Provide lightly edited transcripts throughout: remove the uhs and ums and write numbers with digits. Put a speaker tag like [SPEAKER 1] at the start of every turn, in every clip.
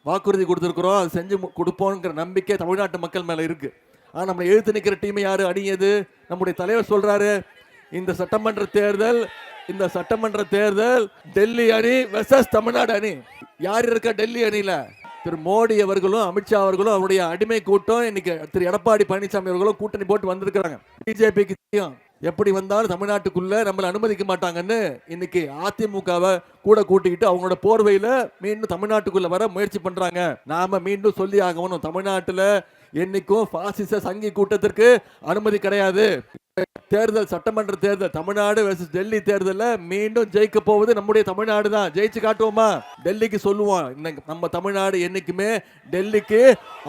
[SPEAKER 1] வாக்குறுதி கொடுத்துருக்குறோம், அது செஞ்சு கொடுப்போங்கிற நம்பிக்கை தமிழ்நாட்டு மக்கள் மேல இருக்கு. ஆனா நம்ம எழுத்து நிற்கிற டீம் யாரு அணியது? நம்முடைய தலைவர் சொல்றாரு, இந்த சட்டமன்ற தேர்தல் டெல்லி அணி வெர்சஸ் தமிழ்நாடு அணி. யார் இருக்கா டெல்லி அணியில? திரு மோடி அவர்களும் அமித்ஷா அவர்களும் அவருடைய அடிமை கூட்டம், இன்னைக்கு திரு எடப்பாடி பழனிசாமி அவர்களும் கூட்டணி போட்டு வந்திருக்கிறாங்க. பிஜேபிக்கு தெரியும் எப்படி வந்தாலும் தமிழ்நாட்டுக்குள்ள நம்மளை அனுமதிக்க மாட்டாங்கன்னு இன்னைக்கு அதிமுகவை கூட கூட்டிக்கிட்டு அவங்களோட போர்வையில மீண்டும் தமிழ்நாட்டுக்குள்ள வர முயற்சி பண்றாங்க. நாம மீண்டும் சொல்லி ஆகணும், தமிழ்நாட்டுல என்னைக்கும் பாசிச சங்கி கூட்டத்திற்கு அனுமதி கிடையாது. தேர்தல், சட்டமன்ற தேர்தல், தமிழ்நாடு வெர்சஸ் டெல்லி தேர்தலில் மீண்டும் ஜெயிக்க போவது நம்முடைய தமிழ்நாடு தான். ஜெயிச்சு காட்டுவோமா? டெல்லிக்கு சொல்லுவோம், நம்ம தமிழ்நாடு என்னைக்குமே டெல்லிக்கு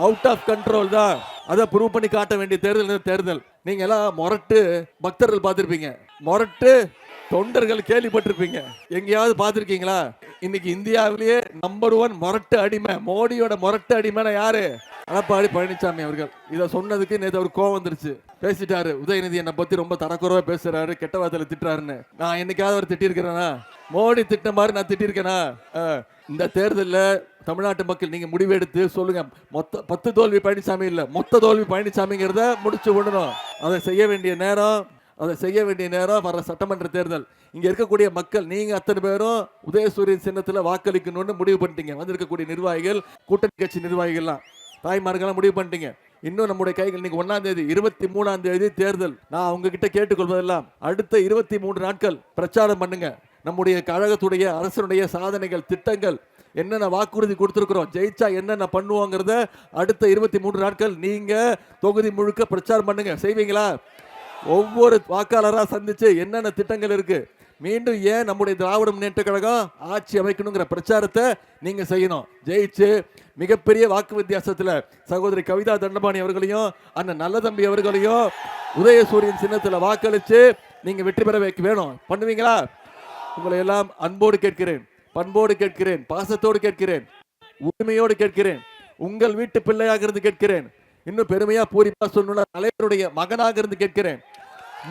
[SPEAKER 1] அவுட் ஆஃப் கண்ட்ரோல் தான். அதை ப்ரூவ் பண்ணி காட்ட வேண்டிய தேர்தல். நீங்க எல்லாம் மொரட்டு பக்தர்கள் பார்த்திருப்பீங்க, மொரட்டு தொண்டர்கள் கேள்விப்பட்டிருப்பீங்க. எங்கேயாவது பார்த்திருக்கீங்களா? இன்னைக்கு இந்தியாவிலேயே நம்பர் 1 மொரட்டு அடிமை, மோடியோட மொரட்டு அடிமைனா யாரு? எடப்பாடி பழனிசாமி அவர்கள். இதை சொன்னதுக்கு நேற்று அவர் கோவம் வந்துருச்சு, பேசிட்டாரு. உதயநிதி என்னை பத்தி ரொம்ப தரக்குறவா பேசுறாரு, கெட்ட வார்த்தையில திட்டுறாருன்னு. நான் என்னைக்காவது அவர் திட்டிருக்கிறேனா? மோடி திட்ட மாதிரி நான் திட்டிருக்கேனா? இந்த தேர்தலில் தமிழ்நாட்டு மக்கள் நீங்க முடிவெடுத்து சொல்லுங்க. 10 தோல்வி பழனிசாமி இல்ல, மொத்த தோல்வி பழனிசாமிங்கிறத முடிச்சு விடணும். அதை செய்ய வேண்டிய நேரம் வர சட்டமன்ற தேர்தல். இங்க இருக்கக்கூடிய மக்கள் நீங்க அத்தனை பேரும் உதயசூரியன் சின்னத்துல வாக்களிக்கணும்னு முடிவு பண்ணிட்டீங்க. வந்திருக்கக்கூடிய நிர்வாகிகள், கூட்டணி கட்சி நிர்வாகிகள்லாம், தாய்மார்கள்லாம் முடிவு பண்ணிட்டீங்க. இன்னும் நம்முடைய கைகள், இன்னைக்கு 1ஆம் தேதி, 23ஆம் தேதி தேர்தல். நான் உங்ககிட்ட கேட்டுக்கொள்வதெல்லாம் அடுத்த 23 நாட்கள் பிரச்சாரம் பண்ணுங்க. நம்முடைய கழகத்துடைய அரசனுடைய சாதனைகள், திட்டங்கள், என்னென்ன வாக்குறுதி கொடுத்திருக்கிறோம், ஜெயிச்சா என்னென்ன பண்ணுவோங்கிறத அடுத்த 23 நாட்கள் நீங்க தொகுதி முழுக்க பிரச்சாரம் பண்ணுங்க. செய்வீங்களா? ஒவ்வொரு வாக்காளராக சந்திச்சு என்னென்ன திட்டங்கள் இருக்கு, மீண்டும் ஏன் நம்முடைய திராவிட முன்னேற்ற கழகம் ஆட்சி அமைக்கணுங்கிற பிரச்சாரத்தை நீங்க செய்யணும். ஜெயிச்சு மிகப்பெரிய வாக்கு வித்தியாசத்தில் சகோதரி கவிதா தண்டபாணி அவர்களையும் அண்ணன் நல்லதம்பி அவர்களையும் உதயசூரியன் சின்னத்தில் வாக்களிச்சு நீங்க வெற்றி பெற வைக்க வேணும். பண்ணுவீங்களா? உங்களை எல்லாம் அன்போடு கேட்கிறேன், பண்போடு கேட்கிறேன், பாசத்தோடு கேட்கிறேன், உரிமையோடு கேட்கிறேன், உங்கள் வீட்டு பிள்ளையாக இருந்து கேட்கிறேன். இன்னும் பெருமையா பூரிப்பா சொன்ன தலைவருடைய மகனாக இருந்து கேட்கிறேன்,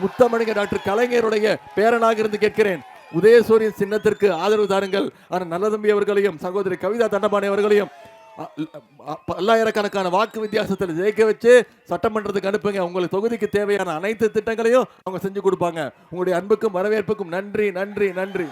[SPEAKER 1] முத்தமிழக டாக்டர் கலைஞருடைய பேரனாக இருந்து கேட்கிறேன். உதயசூரியன் சின்னத்திற்கு ஆதரவு தாருங்கள். ஆனால் நல்லதம்பி அவர்களையும் சகோதரி கவிதா தண்டபாணி அவர்களையும் பல்லாயிரக்கணக்கான வாக்கு வித்தியாசத்தில் ஜெயிக்க வச்சு சட்டமன்றத்துக்கு அனுப்புங்க. உங்களுக்கு தொகுதிக்கு தேவையான அனைத்து திட்டங்களையும் அவங்க செஞ்சு கொடுப்பாங்க. உங்களுடைய அன்புக்கும் வரவேற்புக்கும் நன்றி.